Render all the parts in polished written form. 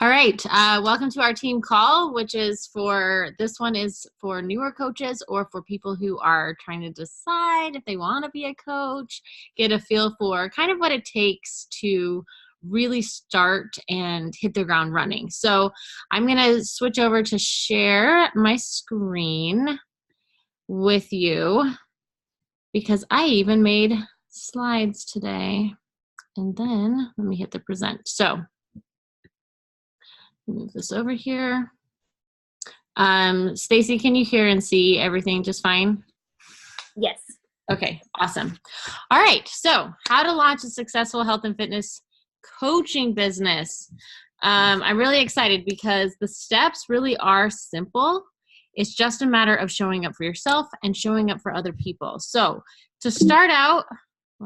All right. Welcome to our team call, which is this one is for newer coaches or for people who are trying to decide if they want to be a coach, get a feel for kind of what it takes to really start and hit the ground running. So I'm going to switch over to share my screen with you because I even made slides today. And then let me hit the present. So move this over here. Stacy, can you hear and see everything just fine? Yes. Okay, awesome. All right, so how to launch a successful health and fitness coaching business. I'm really excited because the steps really are simple. It's just a matter of showing up for yourself and showing up for other people. So to start out,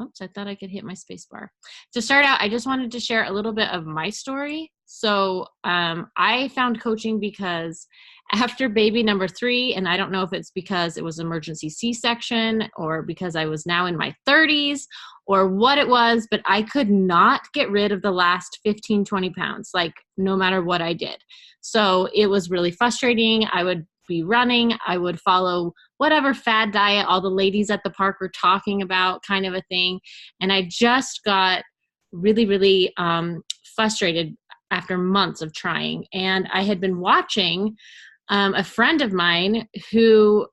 oops, I thought I could hit my space bar. To start out, I just wanted to share a little bit of my story. So I found coaching because after baby number 3, and I don't know if it's because it was emergency C-section or because I was now in my 30s or what it was, but I could not get rid of the last 15, 20 pounds, like no matter what I did. So it was really frustrating. I would be running. I would follow whatever fad diet all the ladies at the park were talking about, kind of a thing. And I just got really, really frustrated after months of trying. And I had been watching a friend of mine who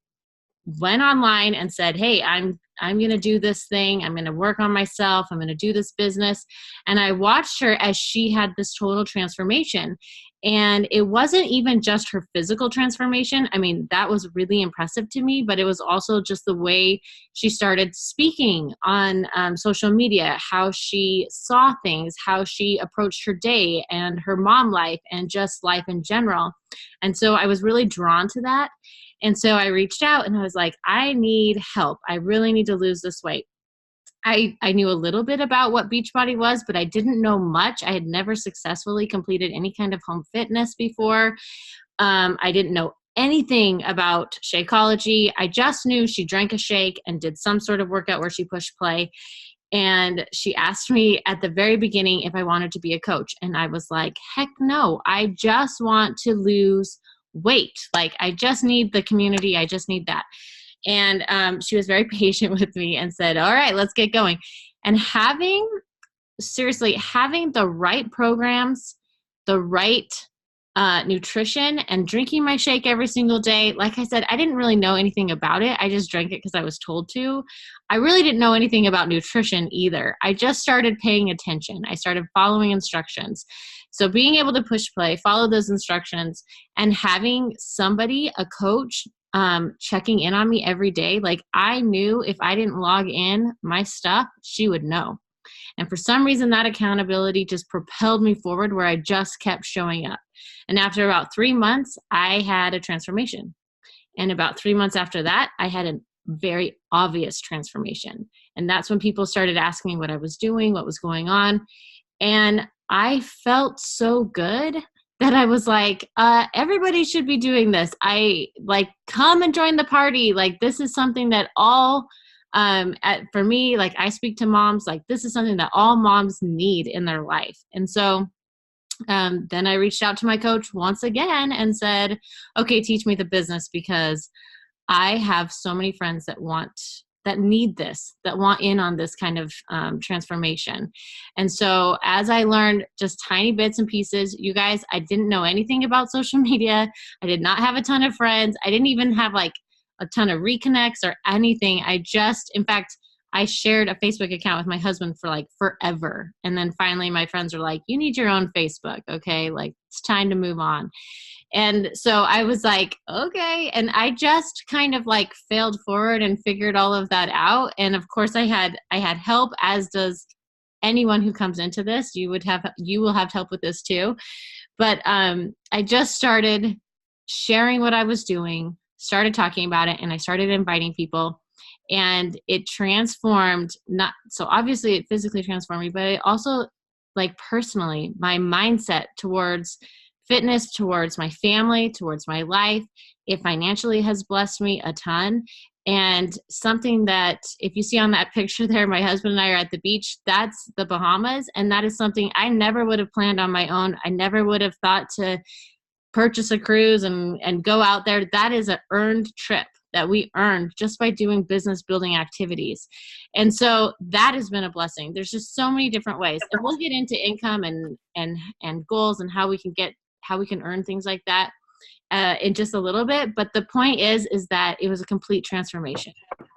went online and said, hey, I'm going to do this thing. I'm going to work on myself. I'm going to do this business. And I watched her as she had this total transformation. And it wasn't even just her physical transformation. I mean, that was really impressive to me, but it was also just the way she started speaking on social media, how she saw things, how she approached her day and her mom life and just life in general. And so I was really drawn to that. And so I reached out and I was like, I need help. I really need to lose this weight. I knew a little bit about what Beachbody was, but I didn't know much. I had never successfully completed any kind of home fitness before. I didn't know anything about Shakeology. I just knew she drank a shake and did some sort of workout where she pushed play. And she asked me at the very beginning if I wanted to be a coach. And I was like, heck no, I just want to lose weight. Like, I just need the community. I just need that. And she was very patient with me and said, all right, let's get going. And having the right programs, the right nutrition, and drinking my shake every single day. Like I said, I didn't really know anything about it. I just drank it because I was told to. I really didn't know anything about nutrition either. I just started paying attention. I started following instructions. So being able to push play, follow those instructions, and having somebody, a coach, checking in on me every day. Like, I knew if I didn't log in my stuff, she would know. And for some reason, that accountability just propelled me forward where I just kept showing up. And after about 3 months, I had a transformation. And about 3 months after that, I had a very obvious transformation. And that's when people started asking me what I was doing, what was going on. And I felt so good that I was like, everybody should be doing this. I like, come and join the party. Like, this is something that for me, like, I speak to moms, like, this is something that all moms need in their life. And so then I reached out to my coach once again and said, okay, teach me the business, because I have so many friends that need this, that want in on this kind of transformation. And so as I learned just tiny bits and pieces, you guys, I didn't know anything about social media. I did not have a ton of friends. I didn't even have like a ton of reconnects or anything. In fact, I shared a Facebook account with my husband for like forever. And then finally my friends were like, you need your own Facebook. Okay. Like, it's time to move on. And so I was like, okay. And I just kind of like failed forward and figured all of that out. And of course I had help, as does anyone who comes into this. You will have help with this too. But I just started sharing what I was doing, started talking about it, and I started inviting people. And it transformed, so obviously it physically transformed me, but it also, like, personally, my mindset towards fitness, towards my family, towards my life. It financially has blessed me a ton. And something that, if you see on that picture there, my husband and I are at the beach, that's the Bahamas. And that is something I never would have planned on my own. I never would have thought to purchase a cruise and go out there. That is an earned trip that we earned just by doing business building activities. And so that has been a blessing. There's just so many different ways. And we'll get into income and goals and how we can earn things like that in just a little bit. But the point is that it was a complete transformation.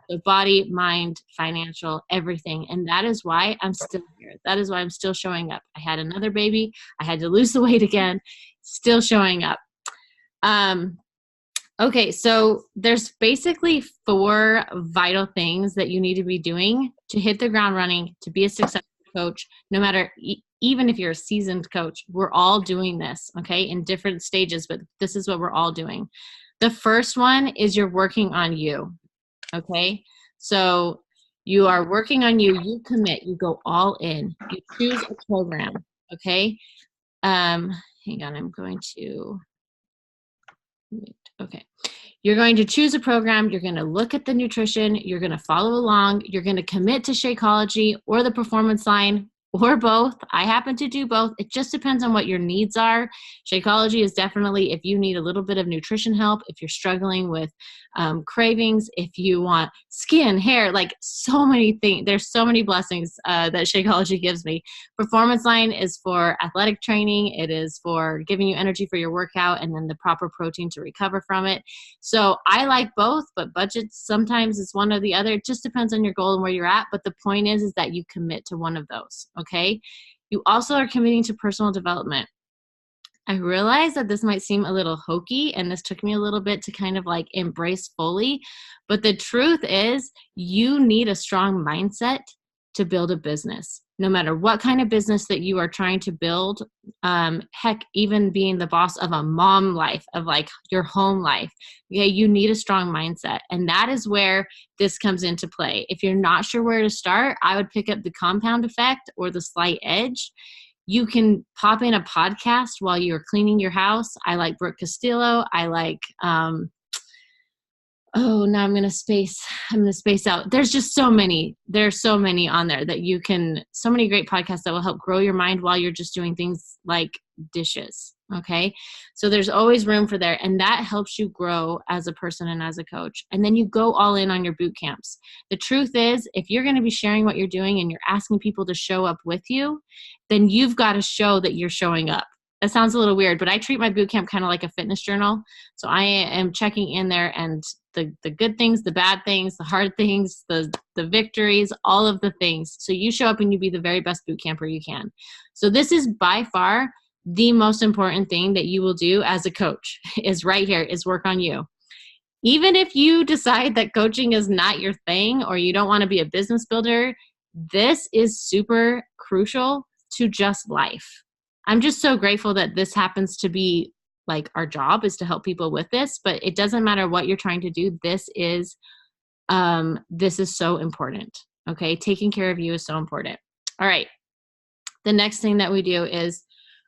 The body, mind, financial, everything. And that is why I'm still here. That is why I'm still showing up. I had another baby. I had to lose the weight again. Still showing up. Okay, so there's basically 4 vital things that you need to be doing to hit the ground running, to be a successful coach, no matter, even if you're a seasoned coach. We're all doing this, okay, in different stages, but this is what we're all doing. The first one is you're working on you, okay? So you are working on you, you commit, you go all in, you choose a program, okay? Hang on, I'm going to, okay. You're going to choose a program, you're going to look at the nutrition, you're going to follow along, you're going to commit to Shakeology or the Performance Line or both. I happen to do both. It just depends on what your needs are. Shakeology is definitely if you need a little bit of nutrition help, if you're struggling with cravings, if you want skin, hair, like so many things. There's so many blessings that Shakeology gives me. Performance Line is for athletic training. It is for giving you energy for your workout and then the proper protein to recover from it. So I like both, but budget sometimes is one or the other. It just depends on your goal and where you're at. But the point is that you commit to one of those. Okay. You also are committing to personal development. I realize that this might seem a little hokey, and this took me a little bit to kind of like embrace fully. But the truth is, you need a strong mindset to build a business, no matter what kind of business that you are trying to build. Heck, even being the boss of a mom life, of like your home life, okay, you need a strong mindset. And that is where this comes into play. If you're not sure where to start, I would pick up the Compound Effect or the Slight Edge. You can pop in a podcast while you're cleaning your house. I like Brooke Castillo. I like, now I'm going to space out. There's just so many. There's so many on there that you can, so many great podcasts that will help grow your mind while you're just doing things like dishes. Okay. So there's always room for there. And that helps you grow as a person and as a coach. And then you go all in on your boot camps. The truth is, if you're going to be sharing what you're doing and you're asking people to show up with you, then you've got to show that you're showing up. That sounds a little weird, but I treat my boot camp kind of like a fitness journal. So I am checking in there, and the good things, the bad things, the hard things, the victories, all of the things. So you show up and you be the very best boot camper you can. So this is by far the most important thing that you will do as a coach is right here, is work on you. Even if you decide that coaching is not your thing or you don't want to be a business builder, this is super crucial to just life. I'm just so grateful that this happens to be like our job, is to help people with this, but it doesn't matter what you're trying to do. This is so important. Okay. Taking care of you is so important. All right. The next thing that we do is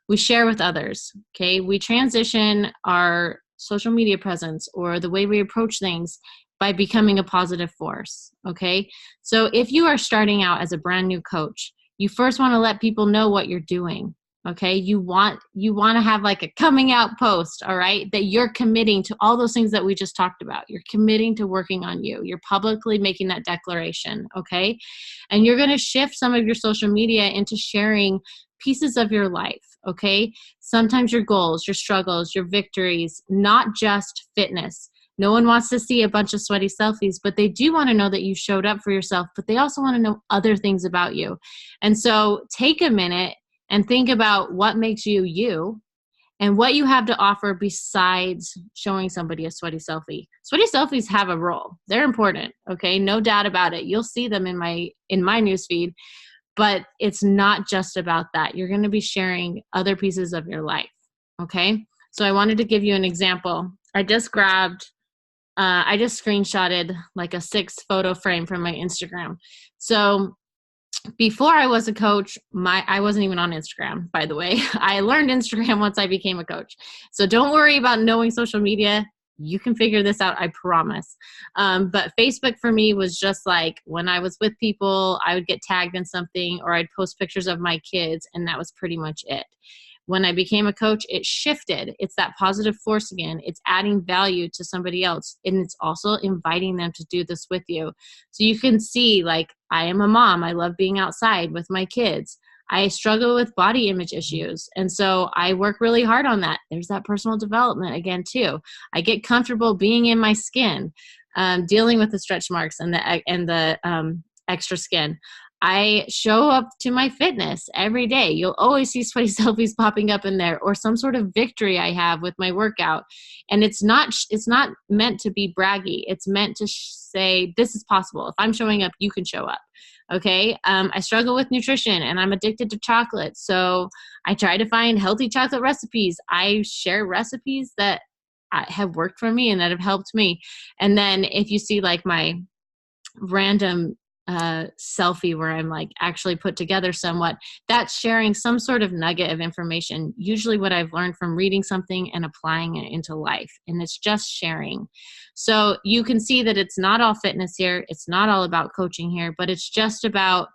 we share with others. Okay. We transition our social media presence or the way we approach things by becoming a positive force. Okay. So if you are starting out as a brand new coach, you first want to let people know what you're doing. Okay. You want to have like a coming out post, all right, that you're committing to all those things that we just talked about. You're committing to working on you. You're publicly making that declaration. Okay. And you're going to shift some of your social media into sharing pieces of your life. Okay. Sometimes your goals, your struggles, your victories, not just fitness. No one wants to see a bunch of sweaty selfies, but they do want to know that you showed up for yourself, but they also want to know other things about you. And so take a minute and think about what makes you you and what you have to offer besides showing somebody a sweaty selfie. Sweaty selfies have a role. They're important. Okay. No doubt about it. You'll see them in my newsfeed, but it's not just about that. You're going to be sharing other pieces of your life. Okay. So I wanted to give you an example. I just screenshotted like a 6 photo frame from my Instagram. So before I was a coach, I wasn't even on Instagram, by the way. I learned Instagram once I became a coach. So don't worry about knowing social media. you can figure this out, I promise. But Facebook for me was just like when I was with people, I would get tagged in something or I'd post pictures of my kids, and that was pretty much it. When I became a coach, it shifted. It's that positive force again. It's adding value to somebody else. And it's also inviting them to do this with you. So you can see, like, I am a mom. I love being outside with my kids. I struggle with body image issues. And so I work really hard on that. There's that personal development again, too. I get comfortable being in my skin, dealing with the stretch marks and the extra skin. I show up to my fitness every day. You'll always see sweaty selfies popping up in there, or some sort of victory I have with my workout. And it's not meant to be braggy. It's meant to say, this is possible. If I'm showing up, you can show up. Okay. I struggle with nutrition and I'm addicted to chocolate. So I try to find healthy chocolate recipes. I share recipes that have worked for me and that have helped me. And then if you see like my random selfie where I'm like actually put together somewhat, that's sharing some sort of nugget of information, usually what I've learned from reading something and applying it into life. And it's just sharing. So you can see that it's not all fitness here. It's not all about coaching here, but it's just about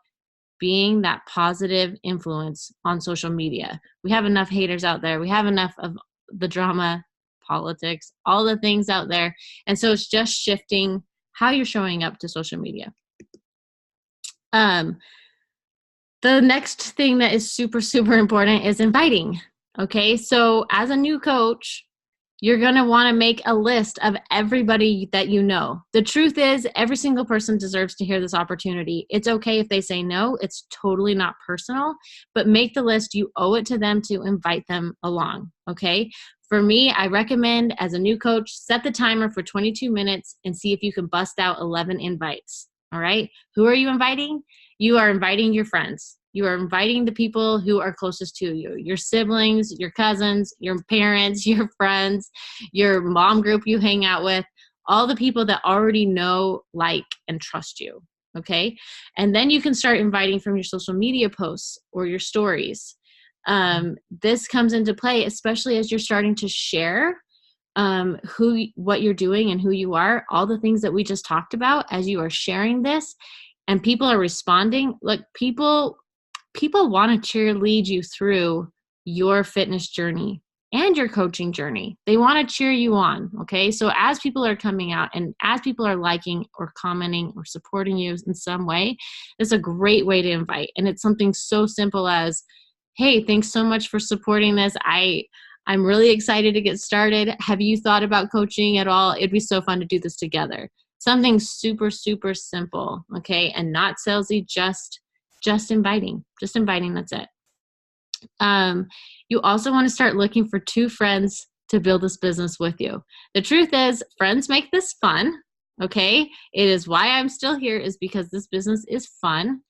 being that positive influence on social media. We have enough haters out there. We have enough of the drama, politics, all the things out there. And so it's just shifting how you're showing up to social media. The next thing that is super, super important is inviting. Okay. So as a new coach, you're going to want to make a list of everybody that you know. The truth is every single person deserves to hear this opportunity. It's okay if they say no. It's totally not personal, but make the list. You owe it to them to invite them along. Okay. For me, I recommend as a new coach, set the timer for 22 minutes and see if you can bust out 11 invites. All right. Who are you inviting? You are inviting your friends. You are inviting the people who are closest to you, your siblings, your cousins, your parents, your friends, your mom group you hang out with, all the people that already know, like, and trust you. Okay. And then you can start inviting from your social media posts or your stories. This comes into play, especially as you're starting to share what you're doing and who you are, all the things that we just talked about as you are sharing this and people are responding. Look, people want to cheerlead you through your fitness journey and your coaching journey. They want to cheer you on. Okay. So as people are coming out and as people are liking or commenting or supporting you in some way, it's a great way to invite. And it's something so simple as, hey, thanks so much for supporting this. I'm really excited to get started. Have you thought about coaching at all? It'd be so fun to do this together. Something super, super simple, okay? And not salesy, just inviting. Just inviting, that's it. You also want to start looking for 2 friends to build this business with you. The truth is, friends make this fun, okay? It is why I'm still here, is because this business is fun.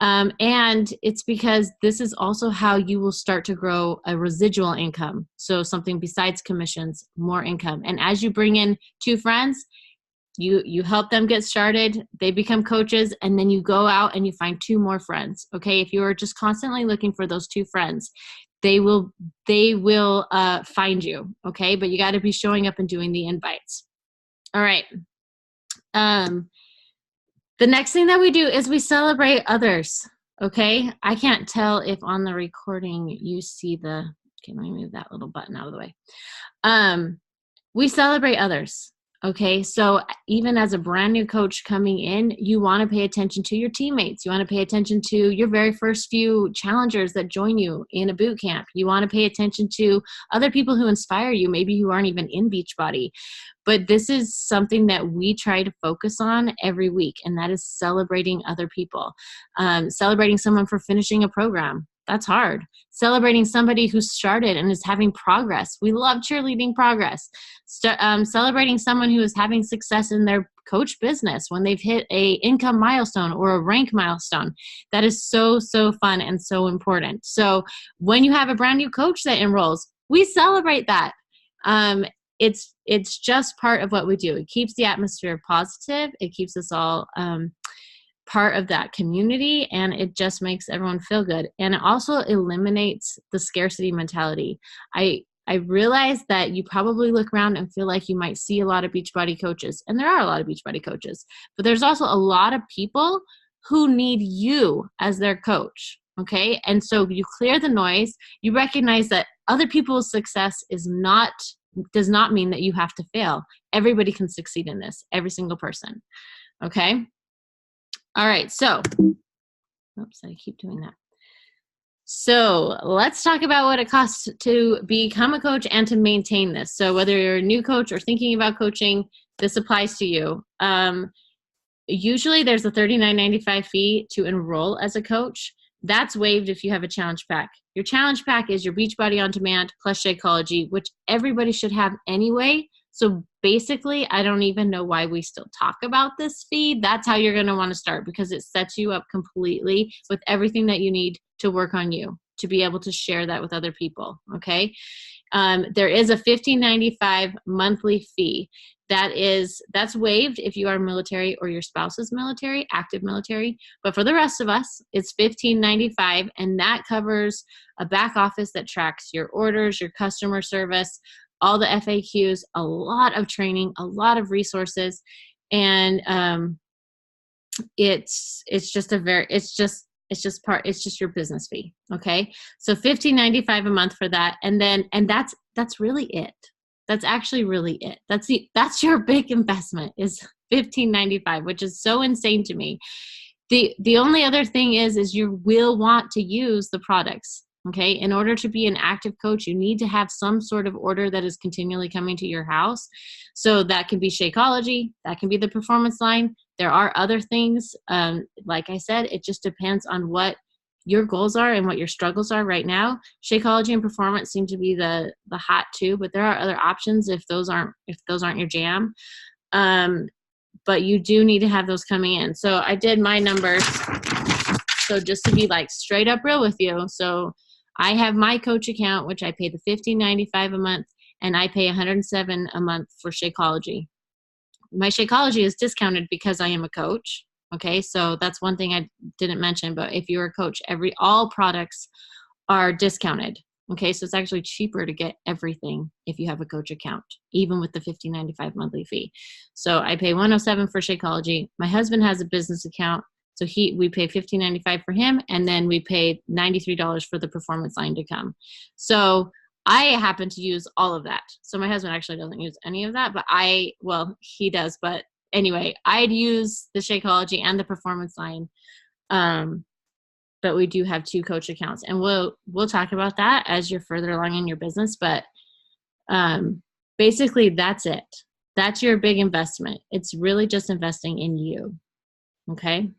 And it's because this is also how you will start to grow a residual income. So something besides commissions, more income. And as you bring in 2 friends, you help them get started, they become coaches, and then you go out and you find 2 more friends. Okay. If you are just constantly looking for those 2 friends, they will find you. Okay. But you got to be showing up and doing the invites. All right. The next thing that we do is we celebrate others. Okay. I can't tell if on the recording you see okay, let me move that little button out of the way. We celebrate others. Okay. So even as a brand new coach coming in, you want to pay attention to your teammates. You want to pay attention to your very first few challengers that join you in a boot camp. You want to pay attention to other people who inspire you, maybe who aren't even in Beachbody. But this is something that we try to focus on every week, and that is celebrating other people. Celebrating someone for finishing a program. That's hard. Celebrating somebody who started and is having progress. We love cheerleading progress. Celebrating someone who is having success in their coach business when they've hit a income milestone or a rank milestone. That is so, so fun and so important. So when you have a brand new coach that enrolls, we celebrate that. It's just part of what we do. It keeps the atmosphere positive. It keeps us all part of that community, and it just makes everyone feel good. And it also eliminates the scarcity mentality. I I realize that you probably look around and feel like you might see a lot of Beachbody coaches, and there are a lot of Beachbody coaches, but there's also a lot of people who need you as their coach. Okay. And so you clear the noise, you recognize that other people's success does not mean that you have to fail. Everybody can succeed in this, every single person. Okay. All right. So, oops, I keep doing that. So let's talk about what it costs to become a coach and to maintain this. So whether you're a new coach or thinking about coaching, this applies to you. Usually there's a $39.95 fee to enroll as a coach. That's waived if you have a challenge pack. Your challenge pack is your Beachbody On Demand plus Shakeology, which everybody should have anyway. So basically, I don't even know why we still talk about this fee. That's how you're going to want to start, because it sets you up completely with everything that you need to work on you to be able to share that with other people. Okay. There is a $15.95 monthly fee. That's waived if you are military or your spouse is military, active military. But for the rest of us, it's $15.95, and that covers a back office that tracks your orders, your customer service, all the FAQs, a lot of training, a lot of resources, and it's just your business fee. Okay, so $15.95 a month for that, and that's really it. That's actually really it. That's your big investment is $15.95, which is so insane to me. The only other thing is you will want to use the products. Okay. In order to be an active coach, you need to have some sort of order that is continually coming to your house. So that can be Shakeology, that can be the performance line. There are other things. Like I said, it just depends on what your goals are and what your struggles are right now. Shakeology and performance seem to be the hot two, but there are other options if those aren't your jam. But you do need to have those coming in. So I did my numbers. So just to be like straight up real with you. So I have my coach account, which I pay the $15.95 a month, and I pay $107 a month for Shakeology. My Shakeology is discounted because I am a coach. Okay, so that's one thing I didn't mention, but if you're a coach, all products are discounted. Okay, so it's actually cheaper to get everything if you have a coach account, even with the $15.95 monthly fee. So I pay $107 for Shakeology. My husband has a business account, so we pay $15.95 for him, and then we pay $93 for the performance line to come. So I happen to use all of that. So my husband actually doesn't use any of that, but he does. But anyway, I'd use the Shakeology and the performance line. But we do have two coach accounts, and we'll talk about that as you're further along in your business. But basically, that's it. That's your big investment. It's really just investing in you. Okay.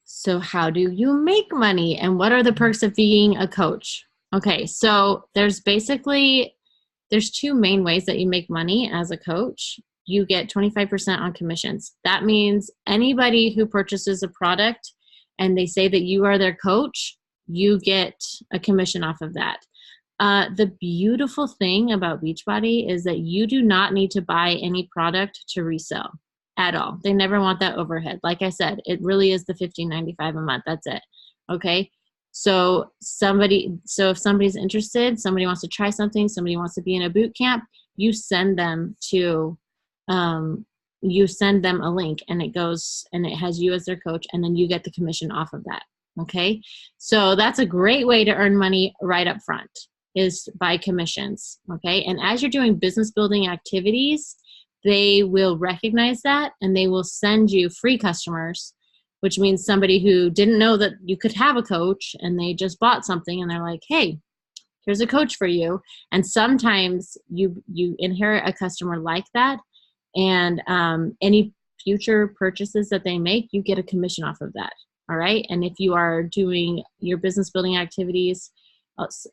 So how do you make money, and what are the perks of being a coach? Okay, so there's two main ways that you make money as a coach. You get 25% on commissions. That means anybody who purchases a product and they say that you are their coach, you get a commission off of that. The beautiful thing about Beachbody is that you do not need to buy any product to resell at all. They never want that overhead. Like I said, it really is the $15.95 a month. That's it. Okay. So if somebody's interested, somebody wants to try something, somebody wants to be in a boot camp, you send them a link, and it goes and it has you as their coach, and then you get the commission off of that. Okay. So that's a great way to earn money right up front, is by commissions. Okay. And as you're doing business building activities, they will recognize that, and they will send you free customers, which means somebody who didn't know that you could have a coach, and they just bought something, and they're like, hey, here's a coach for you. And sometimes you inherit a customer like that, and any future purchases that they make, you get a commission off of that. All right. And if you are doing your business building activities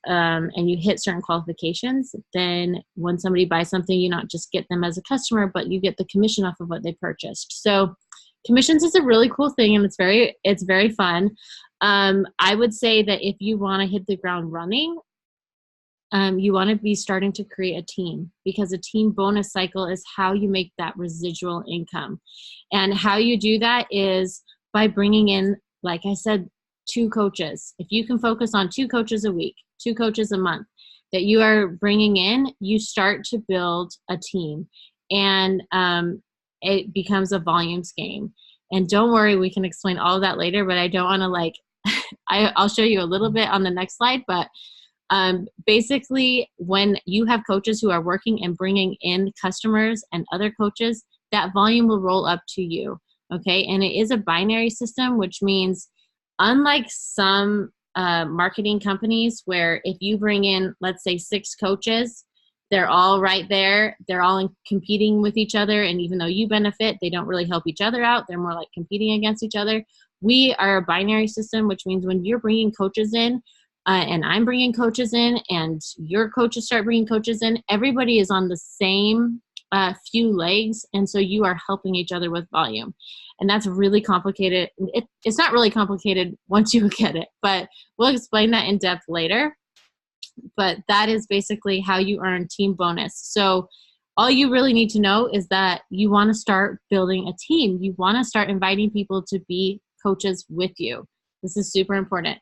and you hit certain qualifications, then when somebody buys something, you not just get them as a customer, but you get the commission off of what they purchased. So commissions is a really cool thing, and it's very fun. I would say that if you want to hit the ground running, you want to be starting to create a team, because a team bonus cycle is how you make that residual income. And how you do that is by bringing in, like I said, 2 coaches. If you can focus on 2 coaches a week, 2 coaches a month, that you are bringing in, you start to build a team, and it becomes a volumes game. And don't worry, we can explain all of that later, but I don't want to like, I'll show you a little bit on the next slide, but basically when you have coaches who are working and bringing in customers and other coaches, that volume will roll up to you. Okay. And it is a binary system, which means unlike some marketing companies where if you bring in, let's say 6 coaches, they're all right there. They're all competing with each other. And even though you benefit, they don't really help each other out. They're more like competing against each other. We are a binary system, which means when you're bringing coaches in, and I'm bringing coaches in, and your coaches start bringing coaches in, everybody is on the same few legs. And so you are helping each other with volume. And that's really complicated. It's not really complicated once you get it, but we'll explain that in depth later. But that is basically how you earn team bonus. So all you really need to know is that you want to start building a team. You want to start inviting people to be coaches with you. This is super important.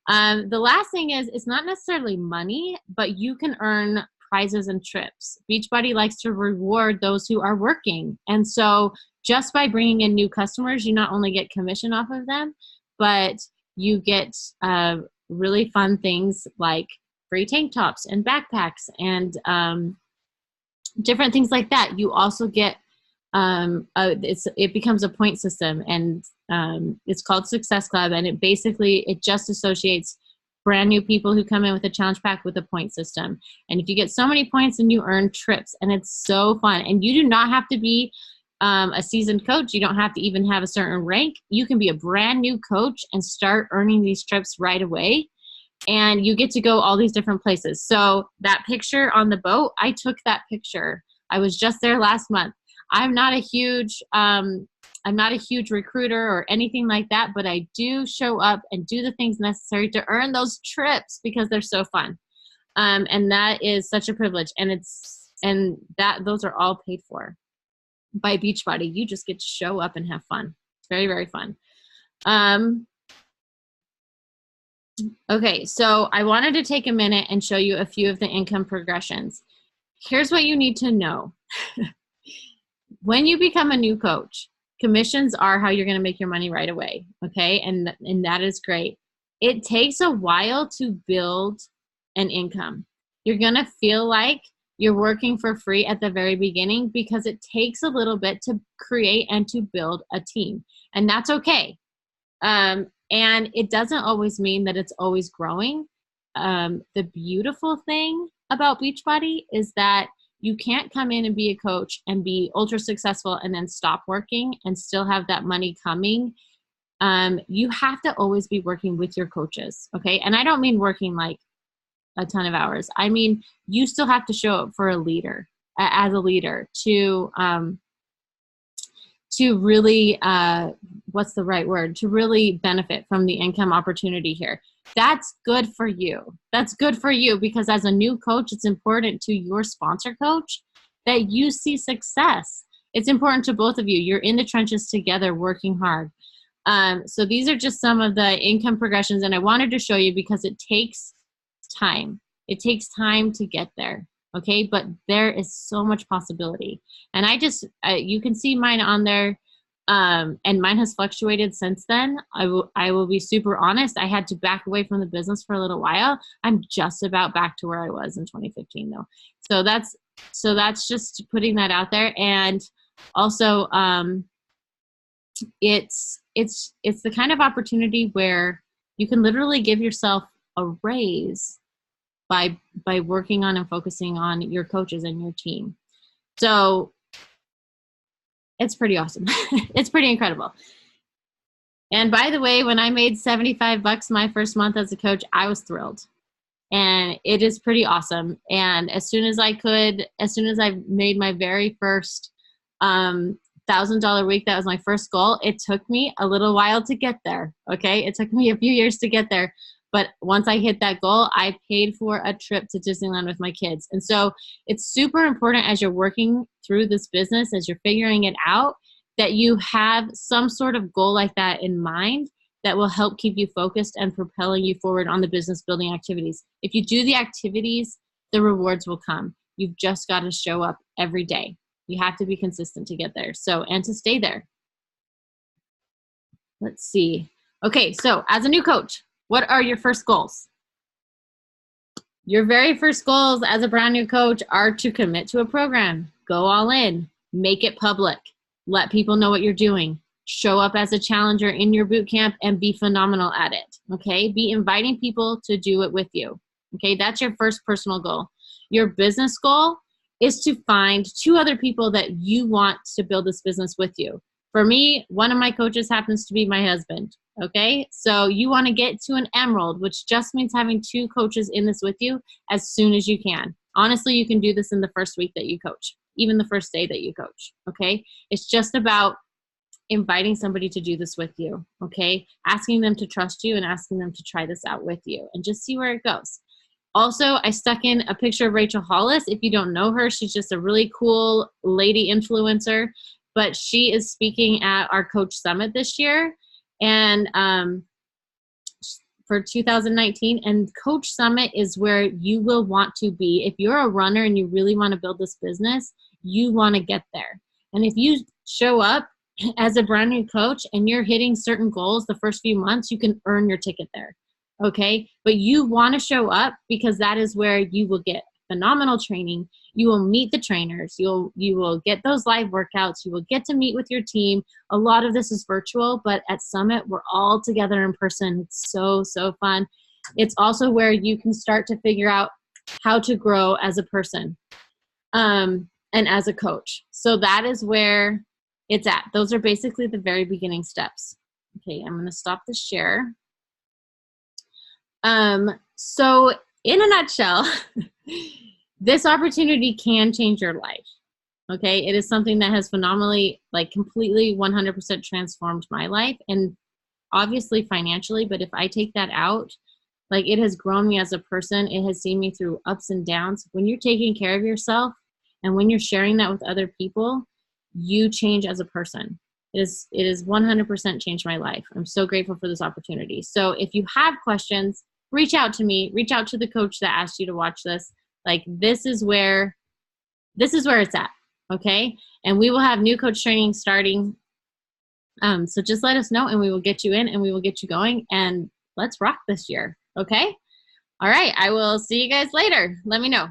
The last thing is, it's not necessarily money, but you can earn prizes and trips. Beachbody likes to reward those who are working. And so just by bringing in new customers, you not only get commission off of them, but you get really fun things like free tank tops and backpacks and different things like that. You also get, it becomes a point system, and it's called Success Club, and it just associates brand new people who come in with a challenge pack with a point system. And if you get so many points, then you earn trips, and it's so fun. And you do not have to be a seasoned coach. You don't have to even have a certain rank. You can be a brand new coach and start earning these trips right away. And you get to go all these different places. So that picture on the boat, I took that picture. I was just there last month. I'm not a huge recruiter or anything like that, but I do show up and do the things necessary to earn those trips because they're so fun. And that is such a privilege. And those are all paid for by Beachbody. You just get to show up and have fun. It's very, very fun. Okay, so I wanted to take a minute and show you a few of the income progressions. Here's what you need to know. When you become a new coach, commissions are how you're going to make your money right away, okay? And that is great. It takes a while to build an income. You're going to feel like you're working for free at the very beginning because it takes a little bit to create and to build a team, and that's okay. And it doesn't always mean that it's always growing. The beautiful thing about Beachbody is that you can't come in and be a coach and be ultra successful and then stop working and still have that money coming. You have to always be working with your coaches, okay? And I don't mean working like a ton of hours. I mean, you still have to show up for a leader, as a leader, to really, what's the right word? To really benefit from the income opportunity here. That's good for you. That's good for you because as a new coach, it's important to your sponsor coach that you see success. It's important to both of you. You're in the trenches together working hard. So these are just some of the income progressions, and I wanted to show you because it takes time. It takes time to get there. Okay, but there is so much possibility. And you can see mine on there, and mine has fluctuated since then. I will be super honest. I had to back away from the business for a little while. I'm just about back to where I was in 2015 though. So that's just putting that out there. And also, it's the kind of opportunity where you can literally give yourself a raise by working on and focusing on your coaches and your team. So it's pretty awesome. It's pretty incredible. And by the way, when I made $75 my first month as a coach, I was thrilled. And it is pretty awesome. And as soon as I made my very first $1,000 week, that was my first goal. It took me a little while to get there. Okay. It took me a few years to get there. But once I hit that goal, I paid for a trip to Disneyland with my kids. And so it's super important as you're working through this business, as you're figuring it out, that you have some sort of goal like that in mind that will help keep you focused and propelling you forward on the business building activities. If you do the activities the rewards will come. You've just got to show up every day. You have to be consistent to get there. So, and to stay there. Let's see. Okay, so as a new coach, what are your first goals? Your very first goals as a brand new coach are to commit to a program, go all in, make it public, let people know what you're doing, show up as a challenger in your boot camp and be phenomenal at it, okay? Be inviting people to do it with you, okay? That's your first personal goal. Your business goal is to find 2 other people that you want to build this business with you. For me, one of my coaches happens to be my husband, okay? So you want to get to an emerald, which just means having 2 coaches in this with you as soon as you can. Honestly, you can do this in the first week that you coach, even the first day that you coach, okay? It's just about inviting somebody to do this with you, okay? Asking them to trust you and asking them to try this out with you and just see where it goes. Also, I stuck in a picture of Rachel Hollis. If you don't know her, she's just a really cool lady influencer, but she is speaking at our Coach Summit this year and for 2019. And Coach Summit is where you will want to be. If you're a runner and you really want to build this business, you want to get there. And if you show up as a brand new coach and you're hitting certain goals the first few months, you can earn your ticket there. Okay, but you want to show up because that is where you will get phenomenal training. You will meet the trainers. You will get those live workouts. You will get to meet with your team. A lot of this is virtual, but at Summit, we're all together in person. It's so, so fun. It's also where you can start to figure out how to grow as a person and as a coach. So that is where it's at. Those are basically the very beginning steps. Okay, I'm going to stop the share. So in a nutshell, this opportunity can change your life. Okay. It is something that has phenomenally, like completely 100% transformed my life and obviously financially. But if I take that out, like it has grown me as a person. It has seen me through ups and downs. When you're taking care of yourself and when you're sharing that with other people, you change as a person. It is 100% changed my life. I'm so grateful for this opportunity. So if you have questions, reach out to me, reach out to the coach that asked you to watch this. Like this is where it's at. Okay. And we will have new coach training starting. So just let us know and we will get you in and we will get you going and let's rock this year. Okay. All right. I will see you guys later. Let me know.